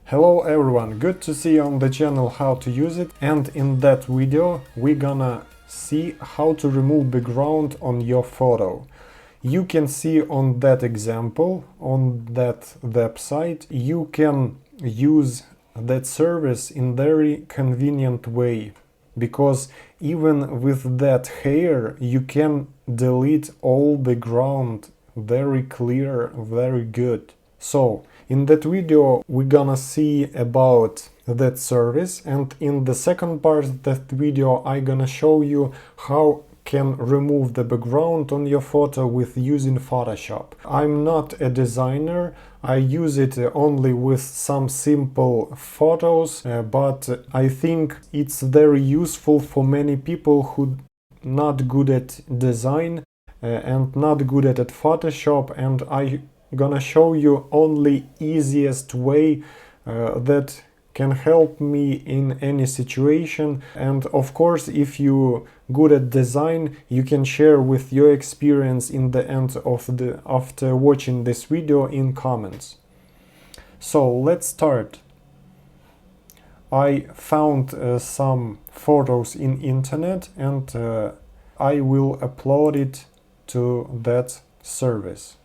Hello everyone, good to see you on the channel how to use it, and in that video we're gonna see how to remove background on your photo. You can see on that example, on that website, you can use that service in very convenient way, because even with that hair you can delete all background very clear, very good. So in that video we're gonna see about that service, and in the second part of that video I'm gonna show you how can remove the background on your photo with using Photoshop. I'm not a designer, I use it only with some simple photos, but I think it's very useful for many people who not good at design and not good at Photoshop, and I gonna show you only easiest way that can help me in any situation. And of course, if you good at design, you can share with your experience in the end of the after watching this video in comments. So let's start. I found some photos in internet, and I will upload it to that service.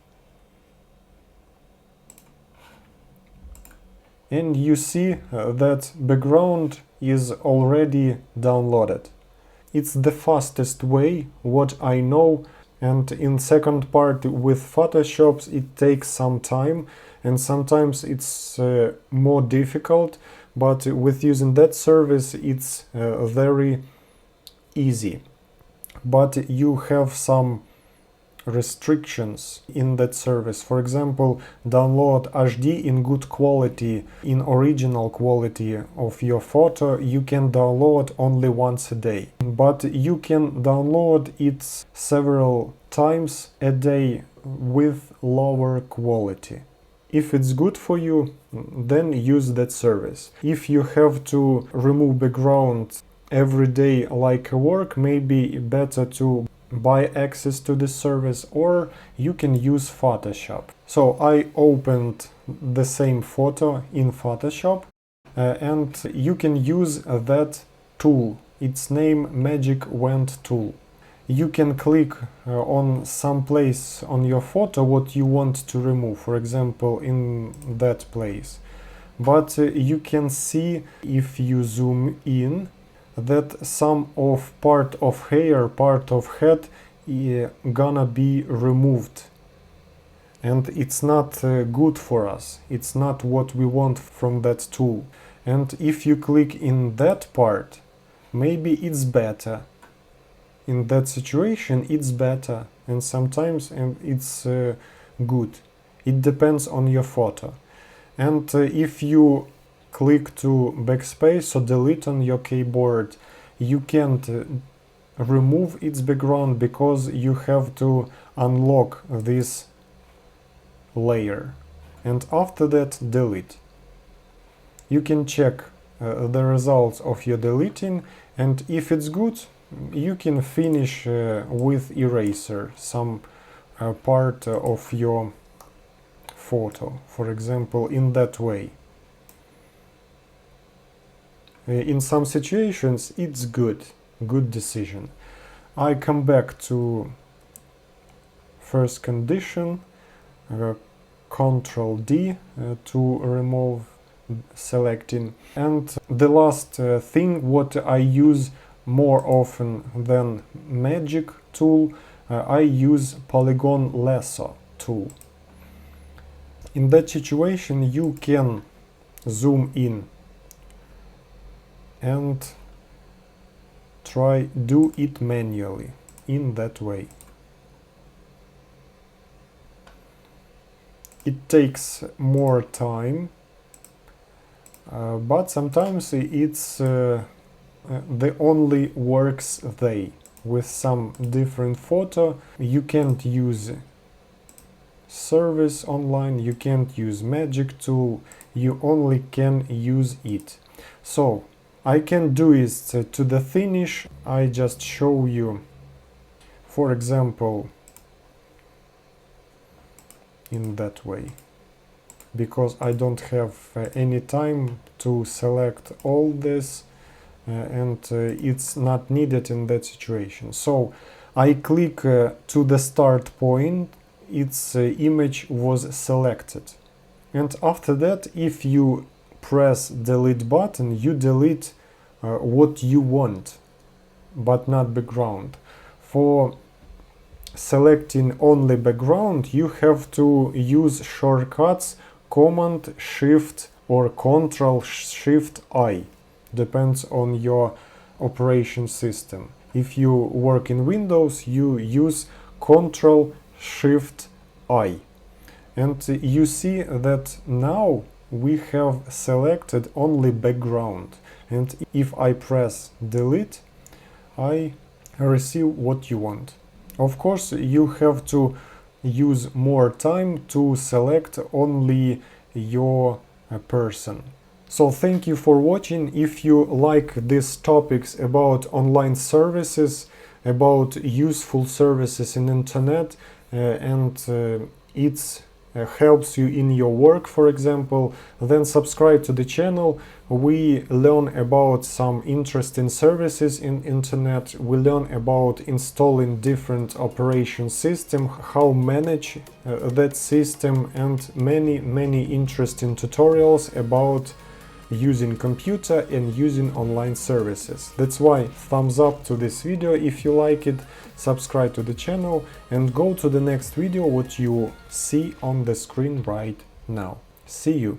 And you see that background is already downloaded. It's the fastest way, what I know, and in second part with Photoshop it takes some time and sometimes it's more difficult, but with using that service it's very easy. But you have some restrictions in that service. For example, download HD in good quality, in original quality of your photo, you can download only once a day. But you can download it several times a day with lower quality. If it's good for you, then use that service. If you have to remove background every day like work, maybe better to buy access to this service, or you can use Photoshop. So I opened the same photo in Photoshop and you can use that tool. Its name Magic Wand tool. You can click on some place on your photo what you want to remove, for example in that place. But you can see if you zoom in that some of part of hair, part of head gonna be removed, and it's not good for us. It's not what we want from that tool. And if you click in that part, maybe it's better. In that situation it's better, and sometimes it's good. It depends on your photo. And if you click to backspace or delete on your keyboard, you can't remove its background because you have to unlock this layer, and after that delete. You can check the results of your deleting, and if it's good, you can finish with eraser some part of your photo, for example, in that way. In some situations it's good decision. I come back to first condition, Ctrl D to remove selecting, and the last thing what I use more often than Magic tool, I use Polygon Lasso tool. In that situation you can zoom in and try do it manually in that way. It takes more time, but sometimes it's the only works way. With some different photo you can't use service online, you can't use Magic tool, you only can use it. So I can do it to the finish. I just show you, for example, in that way. because I don't have any time to select all this, and it's not needed in that situation. So I click to the start point, its image was selected. And after that, if you press delete button, you delete what you want, but not background. For selecting only background, you have to use shortcuts Command Shift or Control Shift I, depends on your operation system. If you work in Windows, you use Control Shift I. And you see that now we have selected only background. And if I press delete, I receive what you want. Of course, you have to use more time to select only your person. So thank you for watching. If you like these topics about online services, about useful services in internet, and it's helps you in your work, for example, then subscribe to the channel. We learn about some interesting services in internet. We learn about installing different operation system, how manage that system, and many interesting tutorials about using computer and using online services. That's why thumbs up to this video if you like it, subscribe to the channel, and go to the next video what you see on the screen right now. See you!